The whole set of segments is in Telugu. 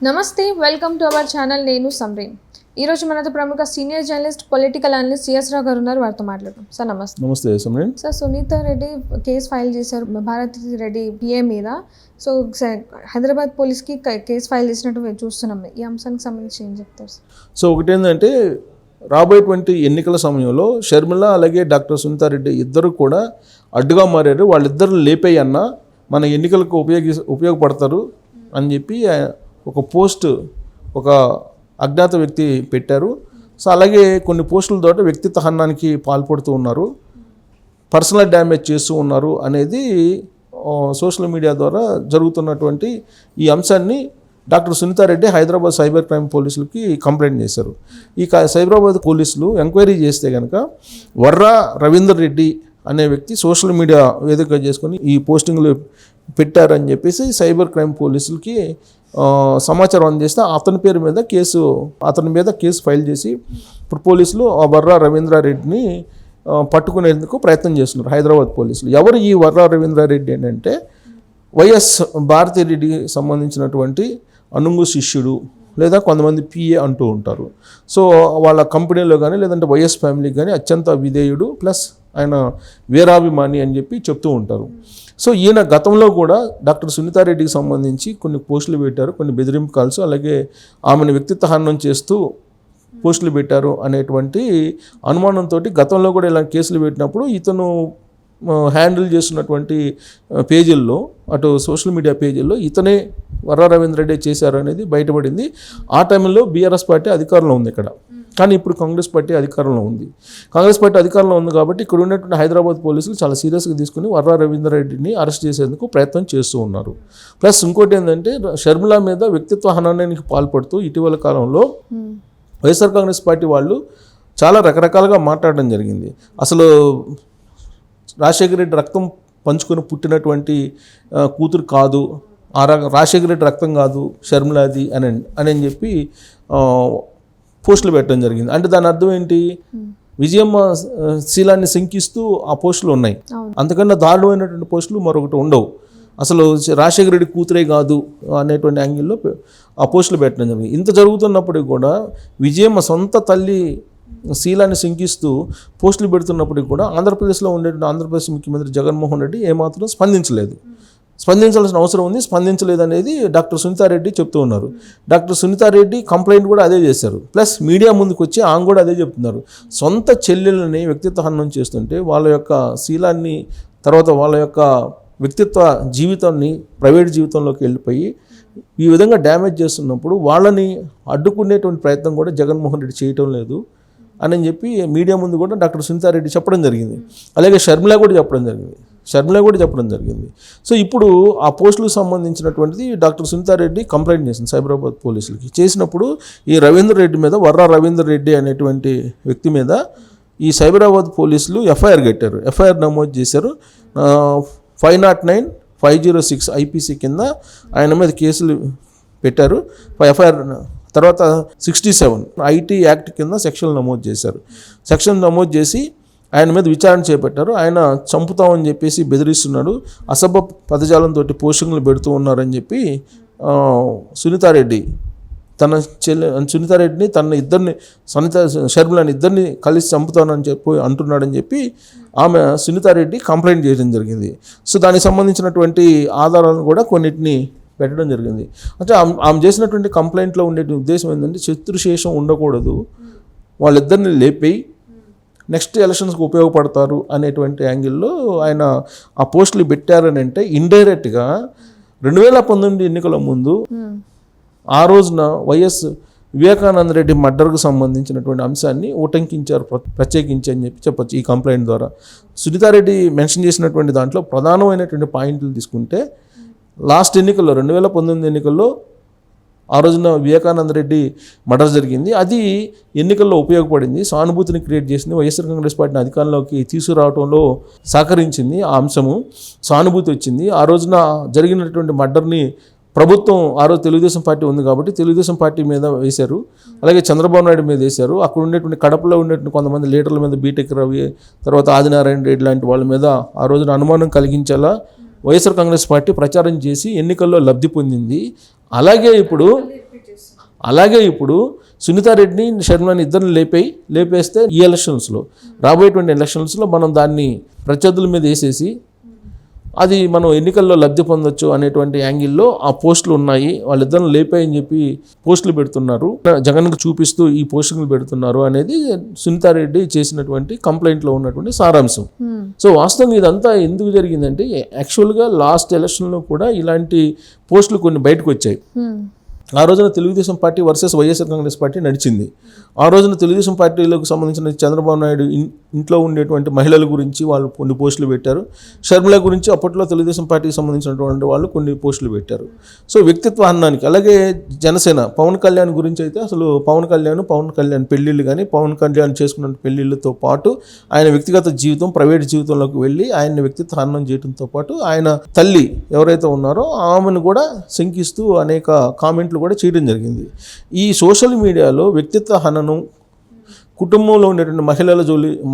నమస్తే, వెల్కమ్ టు అవర్ ఛానల్. నేను సమరీన్. ఈరోజు మనతో ప్రముఖ senior journalist, political analyst CS Rao garu ఉన్నారు. వారితో మాట్లాడదాం. సార్ నమస్తే. నమస్తే సమరీన్. సార్, సునీత రెడ్డి కేసు ఫైల్ చేశారు భారతి రెడ్డి పిఏ మీద. సో హైదరాబాద్ పోలీస్కి కేసు ఫైల్ చేసినట్టు చూస్తున్నాం. ఈ అంశానికి సంబంధించి ఏం చెప్తారు సార్? సో ఒకటేంటంటే రాబోయేటువంటి ఎన్నికల సమయంలో షర్మిల అలాగే డాక్టర్ సునీత రెడ్డి ఇద్దరు కూడా అడ్డుగా మారారు. వాళ్ళిద్దరు లేపేయన్నా మన ఎన్నికలకు ఉపయోగపడతారు అని చెప్పి ఒక పోస్ట్ ఒక అజ్ఞాత వ్యక్తి పెట్టారు. సో అలాగే కొన్ని పోస్టుల ద్వారా వ్యక్తిత్వ హననానికి పాల్పడుతూ ఉన్నారు, పర్సనల్ డ్యామేజ్ చేస్తూ ఉన్నారు అనేది సోషల్ మీడియా ద్వారా జరుగుతున్నటువంటి ఈ అంశాన్ని doctor Sunitha Reddy Hyderabad cyber crime పోలీసులకి కంప్లైంట్ చేశారు. ఈ సైబరాబాద్ పోలీసులు ఎంక్వైరీ చేస్తే కనుక వర్రా రవీందర్ రెడ్డి అనే వ్యక్తి సోషల్ మీడియా వేదిక చేసుకొని ఈ పోస్టింగ్లు పెట్టారని చెప్పేసి సైబర్ క్రైమ్ పోలీసులకి సమాచారం అందిస్తే అతని మీద కేసు ఫైల్ చేసి ఇప్పుడు పోలీసులు ఆ వర్రా రవీంద్రారెడ్డిని పట్టుకునేందుకు ప్రయత్నం చేస్తున్నారు హైదరాబాద్ పోలీసులు. ఎవరు ఈ వర్రా రవీంద్రారెడ్డి ఏంటంటే వైఎస్ భారతిరెడ్డికి సంబంధించినటువంటి అనుంగు శిష్యుడు లేదా కొంతమంది పిఏ అంటూ ఉంటారు. సో వాళ్ళ కంపెనీలో కానీ లేదంటే వైఎస్ ఫ్యామిలీకి కానీ అత్యంత విధేయుడు, ప్లస్ ఆయన వీరాభిమాని అని చెప్పి చెప్తూ ఉంటారు. సో ఈయన గతంలో కూడా డాక్టర్ సునీత రెడ్డికి సంబంధించి కొన్ని పోస్టులు పెట్టారు, కొన్ని బెదిరింపు కాల్స్, అలాగే ఆమెను వ్యక్తిత్వ హననం చేస్తూ పోస్టులు పెట్టారు అనేటువంటి అనుమానంతో గతంలో కూడా ఇలా కేసులు పెట్టినప్పుడు ఇతను హ్యాండిల్ చేస్తున్నటువంటి పేజీల్లో, అటు సోషల్ మీడియా పేజీల్లో ఇతనే వర్రా రవీంద్ర రెడ్డి చేశారు అనేది బయటపడింది. ఆ టైంలో బీఆర్ఎస్ పార్టీ అధికారంలో ఉంది ఇక్కడ, కానీ ఇప్పుడు కాంగ్రెస్ పార్టీ అధికారంలో ఉంది. కాంగ్రెస్ పార్టీ అధికారంలో ఉంది కాబట్టి ఇక్కడ ఉన్నటువంటి హైదరాబాద్ పోలీసులు చాలా సీరియస్గా తీసుకుని వర్రా రవీంద్ర రెడ్డిని అరెస్ట్ చేసేందుకు ప్రయత్నం చేస్తూ ఉన్నారు. ప్లస్ ఇంకోటి ఏంటంటే షర్మిల మీద వ్యక్తిత్వ హననానికి పాల్పడుతూ ఇటీవల కాలంలో వైఎస్ఆర్ కాంగ్రెస్ పార్టీ వాళ్ళు చాలా రకరకాలుగా మాట్లాడడం జరిగింది. అసలు రాజశేఖర రెడ్డి రక్తం పంచుకొని పుట్టినటువంటి కూతురు కాదు, రాజశేఖర రెడ్డి రక్తం కాదు షర్మిలాది అని చెప్పి పోస్టులు పెట్టడం జరిగింది. అంటే దాని అర్థం ఏంటి? విజయమ్మ శీలాన్ని శంకిస్తూ ఆ పోస్టులు ఉన్నాయి. అంతకన్నా దారుణమైనటువంటి పోస్టులు మరొకటి ఉండవు. అసలు రాజశేఖర రెడ్డి కూతురే కాదు అనేటువంటి యాంగిల్లో ఆ పోస్టులు పెట్టడం జరిగింది. ఇంత జరుగుతున్నప్పటికీ కూడా విజయమ్మ సొంత తల్లి శీలాన్ని శంకిస్తూ పోస్టులు పెడుతున్నప్పటికీ కూడా ఆంధ్రప్రదేశ్లో ఉండేటువంటి ఆంధ్రప్రదేశ్ ముఖ్యమంత్రి జగన్మోహన్ రెడ్డి ఏమాత్రం స్పందించాల్సిన అవసరం ఉంది, స్పందించలేదు అనేది డాక్టర్ సునీత రెడ్డి చెప్తూ ఉన్నారు. డాక్టర్ సునీత రెడ్డి కంప్లైంట్ కూడా అదే చేశారు. ప్లస్ మీడియా ముందుకు వచ్చి ఆమె కూడా అదే చెప్తున్నారు. సొంత చెల్లెళ్ళని వ్యక్తిత్వ హననం చేస్తుంటే వాళ్ళ యొక్క శీలాన్ని, తర్వాత వాళ్ళ యొక్క వ్యక్తిత్వ జీవితాన్ని ప్రైవేట్ జీవితంలోకి వెళ్ళిపోయి ఈ విధంగా డ్యామేజ్ చేస్తున్నప్పుడు వాళ్ళని అడ్డుకునేటువంటి ప్రయత్నం కూడా జగన్మోహన్ రెడ్డి చేయటం లేదు అని చెప్పి మీడియా ముందు కూడా డాక్టర్ సునీత రెడ్డి చెప్పడం జరిగింది. అలాగే షర్మిల కూడా చెప్పడం జరిగింది. సో ఇప్పుడు ఆ పోస్టులకు సంబంధించినటువంటిది డాక్టర్ సునీత రెడ్డి కంప్లైంట్ చేసింది సైబరాబాద్ పోలీసులకి. చేసినప్పుడు ఈ రవీంద్ర రెడ్డి మీద, వర్రా రవీంద్ర రెడ్డి అనేటువంటి వ్యక్తి మీద ఈ సైబరాబాద్ పోలీసులు ఎఫ్ఐఆర్ కట్టారు, ఎఫ్ఐఆర్ నమోదు చేశారు. 509/506 ఐపీసీ కింద ఆయన మీద కేసులు పెట్టారు. ఎఫ్ఐఆర్ తర్వాత 67 ఐటీ యాక్ట్ కింద సెక్షన్ నమోదు చేసి ఆయన మీద విచారణ చేపట్టారు. ఆయన చంపుతామని చెప్పేసి బెదిరిస్తున్నాడు, అసభ్య పదజాలంతో పోస్టింగ్లు పెడుతూ ఉన్నారని చెప్పి సునీతారెడ్డిని షర్మిలని ఇద్దరిని కలిసి చంపుతానని చెప్పి అంటున్నాడని చెప్పి ఆమె సునీతారెడ్డి కంప్లైంట్ చేయడం జరిగింది. సో దానికి సంబంధించినటువంటి ఆధారాలను కూడా కొన్నిటిని పెట్టడం జరిగింది. అంటే ఆమె చేసినటువంటి కంప్లైంట్లో ఉండే ఉద్దేశం ఏంటంటే శత్రుశేషం ఉండకూడదు, వాళ్ళిద్దరిని లేపి నెక్స్ట్ ఎలక్షన్స్కి ఉపయోగపడతారు అనేటువంటి యాంగిల్లో ఆయన ఆ పోస్టులు పెట్టారని అంటే ఇండైరెక్ట్గా 2019 ఎన్నికల ముందు ఆ రోజున వైఎస్ వివేకానంద రెడ్డి మర్డర్కు సంబంధించినటువంటి అంశాన్ని ఉటంకించారు ప్రత్యేకించి అని చెప్పొచ్చు ఈ కంప్లైంట్ ద్వారా. సునీతారెడ్డి మెన్షన్ చేసినటువంటి దాంట్లో ప్రధానమైనటువంటి పాయింట్లు తీసుకుంటే లాస్ట్ ఎన్నికల్లో 2019 ఎన్నికల్లో ఆ రోజున వివేకానంద రెడ్డి మర్డర్ జరిగింది. అది ఎన్నికల్లో ఉపయోగపడింది, సానుభూతిని క్రియేట్ చేసింది, వైఎస్ఆర్ కాంగ్రెస్ పార్టీని అధికారంలోకి తీసుకురావడంలో సహకరించింది. ఆ అంశము సానుభూతి వచ్చింది. ఆ రోజున జరిగినటువంటి మర్డర్ని ప్రభుత్వం, ఆ రోజు తెలుగుదేశం పార్టీ ఉంది కాబట్టి తెలుగుదేశం పార్టీ మీద వేశారు, అలాగే చంద్రబాబు నాయుడు మీద వేశారు. అక్కడ ఉండేటువంటి కడపలో ఉండేటువంటి కొంతమంది లీడర్ల మీద బీటెక్ రవి, తర్వాత ఆదినారాయణ రెడ్డి లాంటి వాళ్ళ మీద ఆ రోజున అనుమానం కలిగించేలా వైఎస్ఆర్ కాంగ్రెస్ పార్టీ ప్రచారం చేసి ఎన్నికల్లో లబ్ధి పొందింది. అలాగే ఇప్పుడు అలాగే ఇప్పుడు సునీతారెడ్డిని షర్మిలాని ఇద్దరిని లేపేస్తే ఈ ఎలక్షన్స్లో రాబోయేటువంటి ఎలక్షన్స్లో మనం దాన్ని ప్రత్యర్థుల మీద వేసేసి అది మనం ఎన్నికల్లో లబ్ధి పొందొచ్చు అనేటువంటి యాంగిల్లో ఆ పోస్టులు ఉన్నాయి, వాళ్ళిద్దరిని లేపాయని చెప్పి పోస్టులు పెడుతున్నారు, జగన్కు చూపిస్తూ ఈ పోస్టులు పెడుతున్నారు అనేది సునీతారెడ్డి చేసినటువంటి కంప్లైంట్లో ఉన్నటువంటి సారాంశం. సో వాస్తవంగా ఇదంతా ఎందుకు జరిగిందంటే యాక్చువల్గా లాస్ట్ ఎలక్షన్లో కూడా ఇలాంటి పోస్టులు కొన్ని బయటకు వచ్చాయి. ఆ రోజున Telugu Desam party versus YSR Congress party నడిచింది. ఆ రోజున తెలుగుదేశం పార్టీలకు సంబంధించిన చంద్రబాబు నాయుడు ఇంట్లో ఉండేటువంటి మహిళల గురించి వాళ్ళు కొన్ని పోస్టులు పెట్టారు. షర్మిల గురించి అప్పట్లో తెలుగుదేశం పార్టీకి సంబంధించినటువంటి వాళ్ళు కొన్ని పోస్టులు పెట్టారు. సో వ్యక్తిత్వ హననానికి, అలాగే జనసేన పవన్ కళ్యాణ్ గురించి అయితే అసలు పవన్ కళ్యాణ్ పెళ్ళిళ్ళు కానీ పవన్ కళ్యాణ్ చేసుకున్న పెళ్ళిళ్ళతో పాటు ఆయన వ్యక్తిగత జీవితం, ప్రైవేట్ జీవితంలోకి వెళ్ళి ఆయన వ్యక్తిత్వ హననం చేయడంతో పాటు ఆయన తల్లి ఎవరైతే ఉన్నారో ఆమెను కూడా శంకిస్తూ అనేక కామెంట్లు కూడా చేయడం జరిగింది. ఈ సోషల్ మీడియాలో వ్యక్తిత్వ హననం, కుటుంబంలో ఉండేటువంటి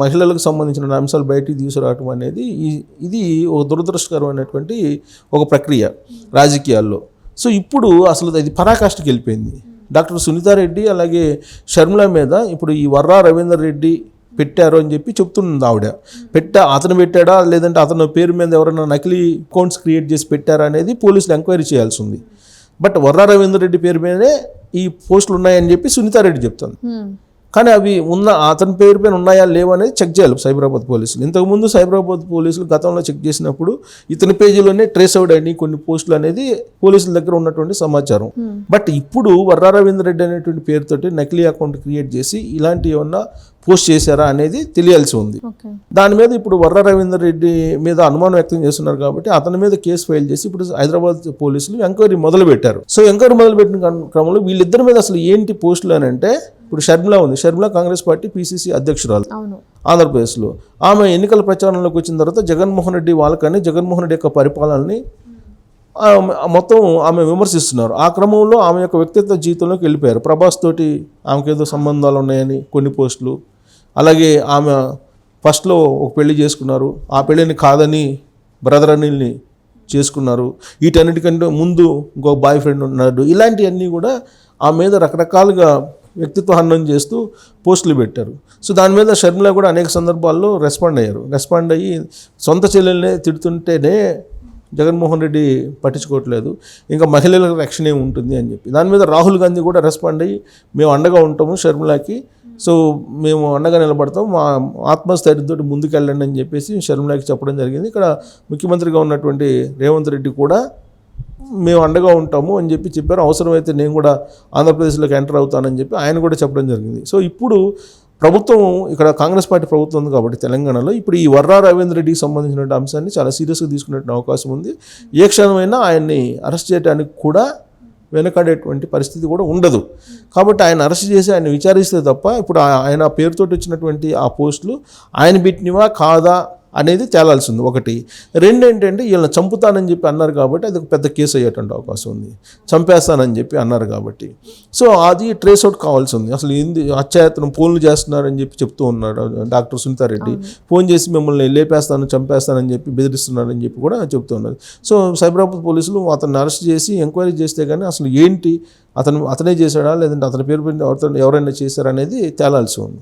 మహిళలకు సంబంధించిన అంశాలు బయటికి తీసుకురావడం అనేది ఇది ఒక దురదృష్టకరమైనటువంటి ఒక ప్రక్రియ రాజకీయాల్లో. సో ఇప్పుడు అసలు అది పరాకాష్ఠకి వెళ్ళిపోయింది. డాక్టర్ సునీతారెడ్డి అలాగే షర్మిల మీద ఇప్పుడు ఈ వర్రా రవీందర్ రెడ్డి పెట్టారు అని చెప్పి చెప్తుంది ఆవిడ. అతను పెట్టాడా లేదంటే అతని పేరు మీద ఎవరైనా నకిలీ అకౌంట్స్ క్రియేట్ చేసి పెట్టారా అనేది పోలీసులు ఎంక్వైరీ చేయాల్సి ఉంది. బట్ వర్రా రవీందర్ రెడ్డి పేరు మీదనే ఈ పోస్టులు ఉన్నాయని చెప్పి సునీతారెడ్డి చెప్తాను. కానీ అవి అతని పేరు పైన ఉన్నాయా లేవా అనేది చెక్ చేయాలి సైబరాబాద్ పోలీసులు. ఇంతకుముందు సైబరాబాద్ పోలీసులు గతంలో చెక్ చేసినప్పుడు ఇతని పేజీలోనే ట్రేస్ అవుట్ అయినాయి కొన్ని పోస్టులు అనేది పోలీసుల దగ్గర ఉన్నటువంటి సమాచారం. బట్ ఇప్పుడు వర్రా రవీందర్ రెడ్డి అనేటువంటి పేరుతోటి నకిలీ అకౌంట్ క్రియేట్ చేసి ఇలాంటి ఏమన్నా పోస్ట్ చేశారా అనేది తెలియాల్సి ఉంది. దాని మీద ఇప్పుడు వర్రా రవీందర్ రెడ్డి మీద అనుమానం వ్యక్తం చేస్తున్నారు కాబట్టి అతని మీద కేసు ఫైల్ చేసి ఇప్పుడు హైదరాబాద్ పోలీసులు ఎంక్వైరీ మొదలు పెట్టారు. సో ఎంక్వైరీ మొదలుపెట్టిన క్రమంలో వీళ్ళిద్దరి మీద అసలు ఏంటి పోస్టులు అని అంటే, ఇప్పుడు షర్మిల ఉంది. షర్మిల కాంగ్రెస్ పార్టీ PCC అధ్యక్షురాలు ఆంధ్రప్రదేశ్లో. ఆమె ఎన్నికల ప్రచారంలోకి వచ్చిన తర్వాత జగన్మోహన్ రెడ్డి జగన్మోహన్ రెడ్డి యొక్క పరిపాలనని మొత్తం ఆమె విమర్శిస్తున్నారు. ఆ క్రమంలో ఆమె యొక్క వ్యక్తిత్వ జీవితంలోకి వెళ్ళిపోయారు. ప్రభాస్ తోటి ఆమెకు ఏదో సంబంధాలు ఉన్నాయని కొన్ని పోస్టులు, అలాగే ఆమె ఫస్ట్లో ఒక పెళ్లి చేసుకున్నారు, ఆ పెళ్ళిని కాదని బ్రదర్ అనిల్ని చేసుకున్నారు, వీటన్నిటికంటే ముందు ఇంకో బాయ్ ఫ్రెండ్ ఉన్నాడు, ఇలాంటివన్నీ కూడా ఆమె మీద రకరకాలుగా వ్యక్తిత్వ హననం చేస్తూ పోస్టులు పెట్టారు. సో దాని మీద షర్మిల కూడా అనేక సందర్భాల్లో రెస్పాండ్ అయ్యి సొంత చెల్లెల్నే తిడుతుంటేనే జగన్మోహన్ రెడ్డి పట్టించుకోవట్లేదు, ఇంకా మహిళలకు రక్షణ ఉంటుంది అని చెప్పి. దాని మీద రాహుల్ గాంధీ కూడా రెస్పాండ్ అయ్యి మేము అండగా ఉంటాము షర్మిలకి, సో మేము అండగా నిలబడతాం, మా ఆత్మస్థైర్యంతో ముందుకెళ్ళండి అని చెప్పేసి షర్మిలకి చెప్పడం జరిగింది. ఇక్కడ ముఖ్యమంత్రిగా ఉన్నటువంటి రేవంత్ రెడ్డి కూడా మేము అండగా ఉంటాము అని చెప్పారు. అవసరమైతే నేను కూడా ఆంధ్రప్రదేశ్లోకి ఎంటర్ అవుతానని చెప్పి ఆయన కూడా చెప్పడం జరిగింది. సో ఇప్పుడు ప్రభుత్వం, ఇక్కడ కాంగ్రెస్ పార్టీ ప్రభుత్వం ఉంది కాబట్టి తెలంగాణలో ఇప్పుడు ఈ వర్రా రవీందర్ రెడ్డికి సంబంధించిన అంశాన్ని చాలా సీరియస్గా తీసుకునే అవకాశం ఉంది. ఏ క్షణమైనా ఆయన్ని అరెస్ట్ చేయడానికి కూడా వెనకాడేటువంటి పరిస్థితి కూడా ఉండదు. కాబట్టి ఆయన అరెస్ట్ చేసి ఆయన విచారిస్తే తప్ప ఇప్పుడు ఆయన పేరుతోటి వచ్చినటువంటి ఆ పోస్టులు ఆయన పెట్టినవా కాదా అనేది తేలాల్సింది ఒకటి. రెండు ఏంటంటే వీళ్ళని చంపుతానని చెప్పి అన్నారు కాబట్టి అది ఒక పెద్ద కేసు అయ్యేటువంటి అవకాశం ఉంది. చంపేస్తానని చెప్పి అన్నారు కాబట్టి సో అది ట్రేస్ అవుట్ కావాల్సి ఉంది. అసలు హత్యాయత్నం ఫోన్లు చేస్తున్నారని చెప్పి చెప్తూ ఉన్నాడు డాక్టర్ సునీతారెడ్డి. ఫోన్ చేసి మిమ్మల్ని లేపేస్తాను చంపేస్తానని చెప్పి బెదిరిస్తున్నారని చెప్పి కూడా చెప్తూ ఉన్నారు. సో సైబరాబాద్ పోలీసులు అతన్ని అరెస్ట్ చేసి ఎంక్వైరీ చేస్తే కానీ అసలు ఏంటి అతనే చేశాడా లేదంటే అతని పేరు ఎవరైనా చేశారా అనేది తేలాల్సి ఉంది.